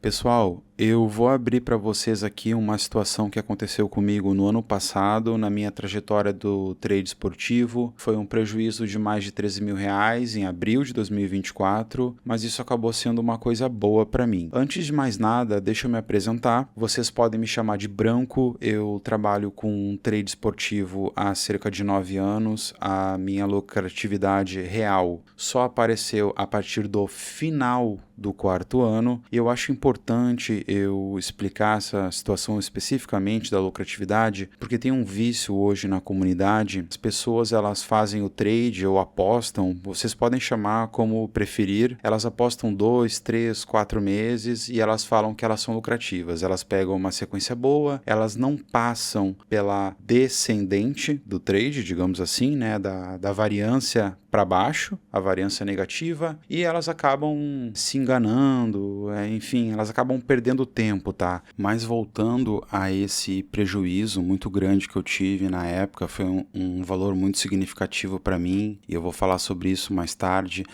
Pessoal, eu vou abrir para vocês aqui uma situação que aconteceu comigo no ano passado, na minha trajetória do trade esportivo. Foi um prejuízo de mais de R$ 13.000 em abril de 2024, mas isso acabou sendo uma coisa boa para mim. Antes de mais nada, deixa eu me apresentar. Vocês podem me chamar de Branco. Eu trabalho com trade esportivo há cerca de 9 anos. A minha lucratividade real só apareceu a partir do final do quarto ano, e eu acho importante eu explicar essa situação especificamente da lucratividade, porque tem um vício hoje na comunidade. As pessoas elas fazem o trade ou apostam, vocês podem chamar como preferir, elas apostam 2, 3, 4 meses e elas falam que elas são lucrativas. Elas pegam uma sequência boa, elas não passam pela descendente do trade, digamos assim, né, da variância para baixo, a variância negativa, e elas acabam se enganando, enfim, elas acabam perdendo tempo, tá? Mas voltando a esse prejuízo muito grande que eu tive na época, foi um valor muito significativo para mim, e eu vou falar sobre isso mais tarde,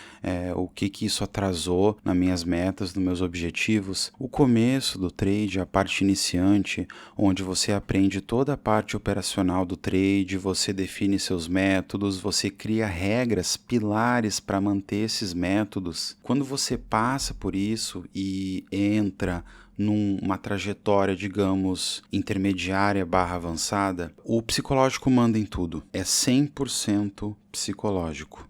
o que isso atrasou nas minhas metas, nos meus objetivos. O começo do trade, a parte iniciante, onde você aprende toda a parte operacional do trade, você define seus métodos, você cria regras, pilares para manter esses métodos. Quando você passa por isso e entra numa trajetória, digamos, intermediária barra avançada, o psicológico manda em tudo. É 100% psicológico.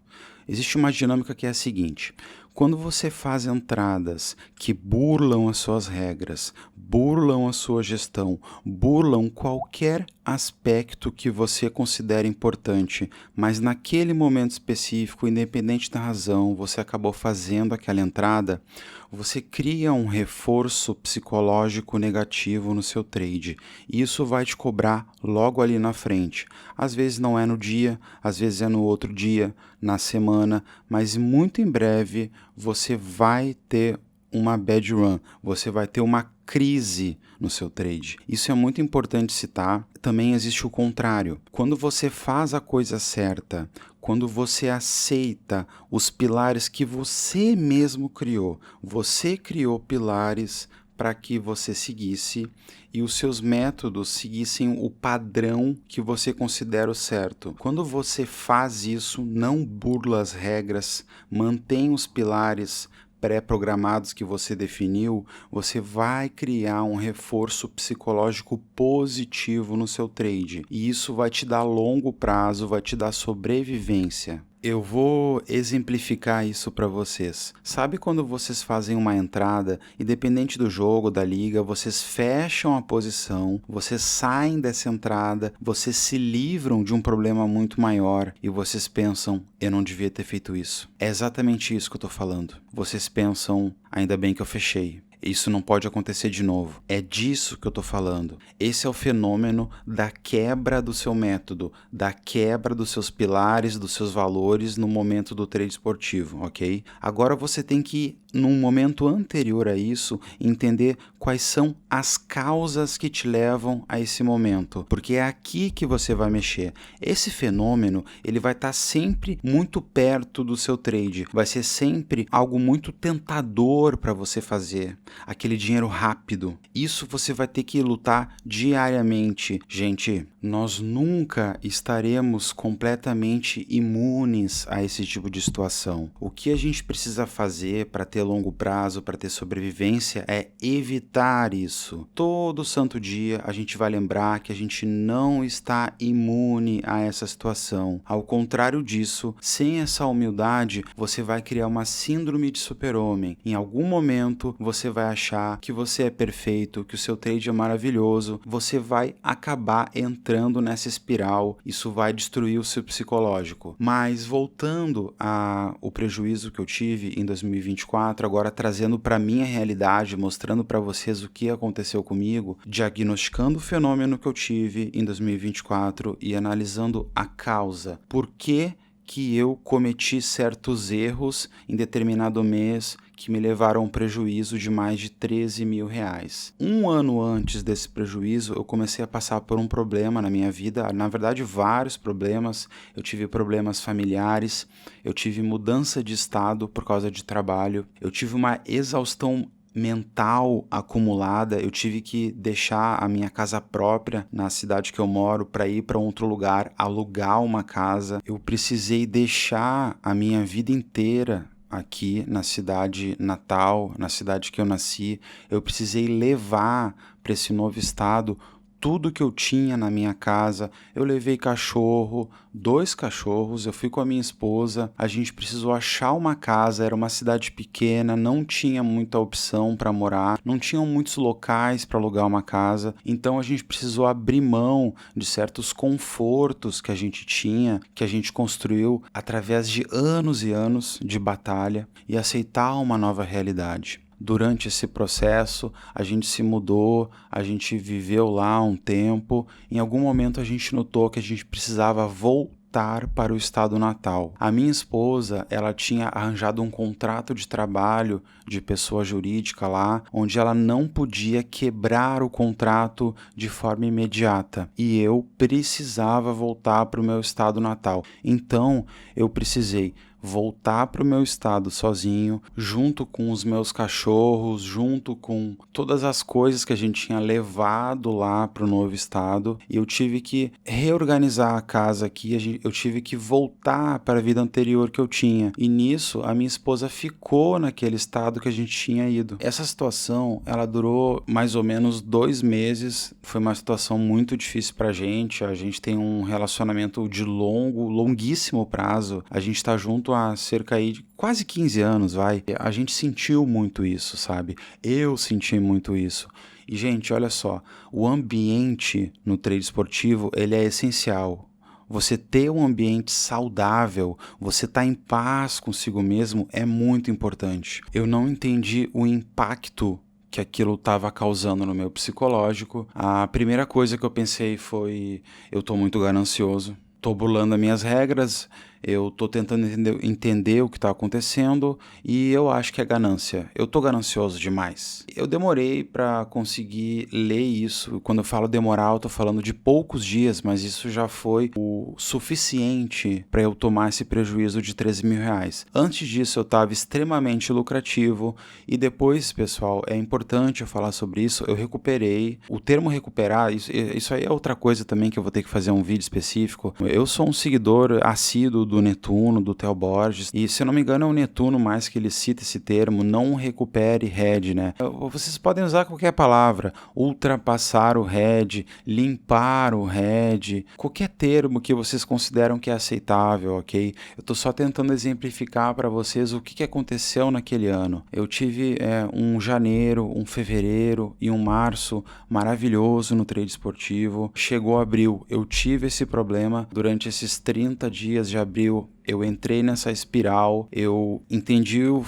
Existe uma dinâmica que é a seguinte: quando você faz entradas que burlam as suas regras, burlam a sua gestão, burlam qualquer aspecto que você considera importante, mas naquele momento específico, independente da razão, você acabou fazendo aquela entrada, você cria um reforço psicológico negativo no seu trade. E isso vai te cobrar logo ali na frente. Às vezes não é no dia, às vezes é no outro dia, na semana, mas muito em breve você vai ter uma bad run, você vai ter uma crise no seu trade. Isso é muito importante citar. Também existe o contrário. Quando você faz a coisa certa, quando você aceita os pilares que você mesmo criou, você criou pilares para que você seguisse e os seus métodos seguissem o padrão que você considera o certo. Quando você faz isso, não burla as regras, mantém os pilares pré-programados que você definiu, você vai criar um reforço psicológico positivo no seu trade. E isso vai te dar longo prazo, vai te dar sobrevivência. Eu vou exemplificar isso para vocês. Sabe quando vocês fazem uma entrada, independente do jogo, da liga, vocês fecham a posição, vocês saem dessa entrada, vocês se livram de um problema muito maior e vocês pensam, eu não devia ter feito isso. É exatamente isso que eu tô falando. Vocês pensam, ainda bem que eu fechei. Isso não pode acontecer de novo. É disso que eu tô falando. Esse é o fenômeno da quebra do seu método, da quebra dos seus pilares, dos seus valores no momento do trade esportivo, ok? Agora você tem que, num momento anterior a isso, entender quais são as causas que te levam a esse momento, porque é aqui que você vai mexer. Esse fenômeno, ele vai estar sempre muito perto do seu trade, vai ser sempre algo muito tentador para você fazer. Aquele dinheiro rápido. Isso você vai ter que lutar diariamente. Gente, nós nunca estaremos completamente imunes a esse tipo de situação. O que a gente precisa fazer para ter longo prazo, para ter sobrevivência, é evitar isso. Todo santo dia a gente vai lembrar que a gente não está imune a essa situação. Ao contrário disso, sem essa humildade, você vai criar uma síndrome de super-homem. Em algum momento, você vai achar que você é perfeito, que o seu trade é maravilhoso, você vai acabar entrando nessa espiral, isso vai destruir o seu psicológico. Mas voltando ao prejuízo que eu tive em 2024, agora trazendo para minha realidade, mostrando para vocês o que aconteceu comigo, diagnosticando o fenômeno que eu tive em 2024 e analisando a causa. Por que eu cometi certos erros em determinado mês que me levaram a um prejuízo de mais de R$ 13.000. Um ano antes desse prejuízo, eu comecei a passar por um problema na minha vida, na verdade vários problemas. Eu tive problemas familiares, eu tive mudança de estado por causa de trabalho, eu tive uma exaustão mental acumulada, eu tive que deixar a minha casa própria na cidade que eu moro para ir para outro lugar, alugar uma casa. Eu precisei deixar a minha vida inteira aqui na cidade natal, na cidade que eu nasci. Eu precisei levar para esse novo estado tudo que eu tinha na minha casa. Eu levei cachorro, 2 cachorros, eu fui com a minha esposa, a gente precisou achar uma casa, era uma cidade pequena, não tinha muita opção para morar, não tinham muitos locais para alugar uma casa, então a gente precisou abrir mão de certos confortos que a gente tinha, que a gente construiu através de anos e anos de batalha e aceitar uma nova realidade. Durante esse processo, a gente se mudou, a gente viveu lá um tempo. Em algum momento a gente notou que a gente precisava voltar para o estado natal. A minha esposa, ela tinha arranjado um contrato de trabalho de pessoa jurídica lá, onde ela não podia quebrar o contrato de forma imediata. E eu precisava voltar para o meu estado natal. Então, eu precisei voltar para o meu estado sozinho, junto com os meus cachorros, junto com todas as coisas que a gente tinha levado lá para o novo estado, e eu tive que reorganizar a casa aqui, eu tive que voltar para a vida anterior que eu tinha, e nisso a minha esposa ficou naquele estado que a gente tinha ido. Essa situação, ela durou mais ou menos 2 meses, foi uma situação muito difícil para a gente tem um relacionamento de longuíssimo prazo, a gente está junto há cerca aí de quase 15 anos, vai. A gente sentiu muito isso, sabe? Eu senti muito isso. E, gente, olha só, o ambiente no trade esportivo, ele é essencial. Você ter um ambiente saudável, você estar em paz consigo mesmo é muito importante. Eu não entendi o impacto que aquilo estava causando no meu psicológico. A primeira coisa que eu pensei foi: eu estou muito ganancioso, estou burlando as minhas regras, eu estou tentando entender o que está acontecendo e eu acho que é ganância. Eu estou ganancioso demais. Eu demorei para conseguir ler isso. Quando eu falo demorar, eu estou falando de poucos dias, mas isso já foi o suficiente para eu tomar esse prejuízo de 13 mil reais. Antes disso, eu estava extremamente lucrativo e depois, pessoal, é importante eu falar sobre isso. Eu recuperei. O termo recuperar, isso aí é outra coisa também que eu vou ter que fazer um vídeo específico. Eu sou um seguidor assíduo do Netuno, do Theo Borges, e se eu não me engano é o Netuno mais que ele cita esse termo, não recupere head, né? Vocês podem usar qualquer palavra, ultrapassar o head, limpar o head, qualquer termo que vocês consideram que é aceitável, ok? Eu tô só tentando exemplificar para vocês o que aconteceu naquele ano. Eu tive um janeiro, um fevereiro e um março maravilhoso no trade esportivo. Chegou abril, eu tive esse problema durante esses 30 dias de abril. Eu entrei nessa espiral, eu entendi o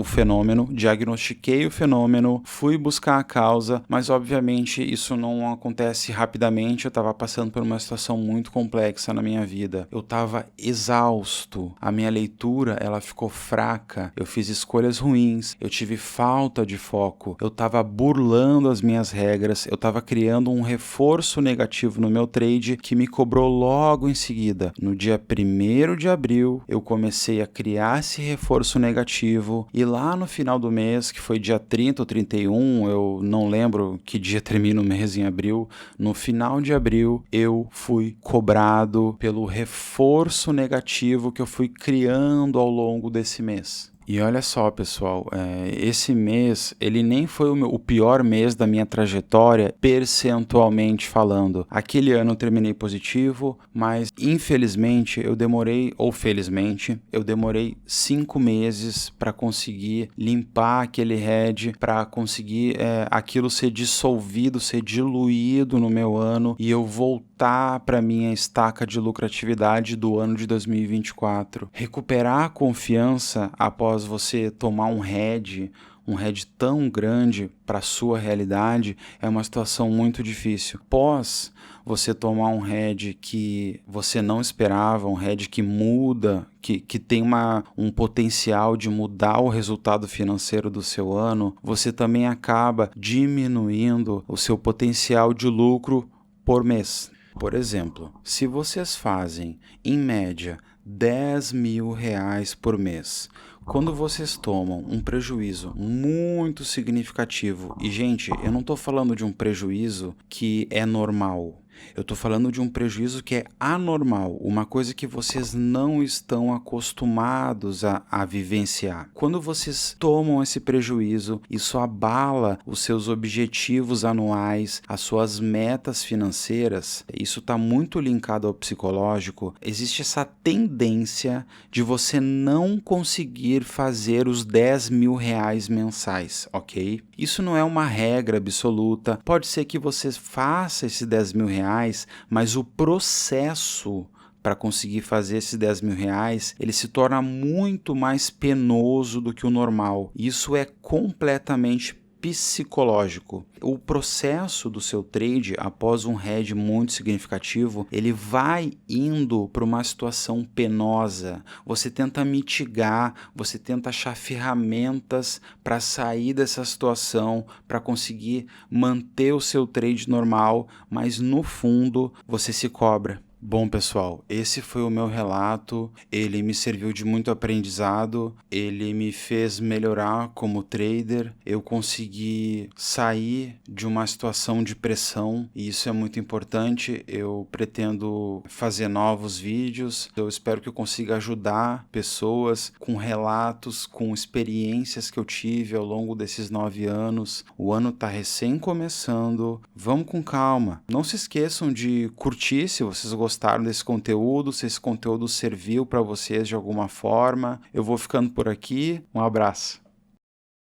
fenômeno, diagnostiquei o fenômeno, fui buscar a causa, mas obviamente isso não acontece rapidamente. Eu estava passando por uma situação muito complexa na minha vida. Eu estava exausto, a minha leitura ela ficou fraca, eu fiz escolhas ruins, eu tive falta de foco, eu estava burlando as minhas regras, eu estava criando um reforço negativo no meu trade que me cobrou logo em seguida. No dia 1º de abril, eu comecei a criar esse reforço negativo e lá no final do mês, que foi dia 30 ou 31, eu não lembro que dia termina o mês em abril, no final de abril eu fui cobrado pelo reforço negativo que eu fui criando ao longo desse mês. E olha só, pessoal, esse mês, ele nem foi o pior mês da minha trajetória, percentualmente falando. Aquele ano eu terminei positivo, mas infelizmente eu demorei, ou felizmente, eu demorei 5 meses para conseguir limpar aquele head, para conseguir aquilo ser dissolvido, ser diluído no meu ano e eu voltar para minha estaca de lucratividade do ano de 2024. Recuperar a confiança após você tomar um head tão grande para a sua realidade é uma situação muito difícil. Após você tomar um head que você não esperava, um head que muda, que tem um potencial de mudar o resultado financeiro do seu ano, você também acaba diminuindo o seu potencial de lucro por mês. Por exemplo, se vocês fazem, em média, 10 mil reais por mês, Quando vocês tomam um prejuízo muito significativo, e gente, eu não estou falando de um prejuízo que é normal. Eu estou falando de um prejuízo que é anormal, uma coisa que vocês não estão acostumados a vivenciar. Quando vocês tomam esse prejuízo, isso abala os seus objetivos anuais, as suas metas financeiras. Isso está muito linkado ao psicológico. Existe essa tendência de você não conseguir fazer os 10 mil reais mensais, ok? Isso não é uma regra absoluta. Pode ser que você faça esses 10 mil reais, mas o processo para conseguir fazer esses 10 mil reais, ele se torna muito mais penoso do que o normal. Isso é completamente psicológico. O processo do seu trade, após um head muito significativo, ele vai indo para uma situação penosa. Você tenta mitigar, você tenta achar ferramentas para sair dessa situação, para conseguir manter o seu trade normal, mas no fundo você se cobra. Bom, pessoal, esse foi o meu relato. Ele me serviu de muito aprendizado, ele me fez melhorar como trader. Eu consegui sair de uma situação de pressão e isso é muito importante. Eu pretendo fazer novos vídeos. Eu espero que eu consiga ajudar pessoas com relatos, com experiências que eu tive ao longo desses 9 anos. O ano está recém começando. Vamos com calma. Não se esqueçam de curtir se vocês gostaram desse conteúdo, se esse conteúdo serviu para vocês de alguma forma. Eu vou ficando por aqui. Um abraço.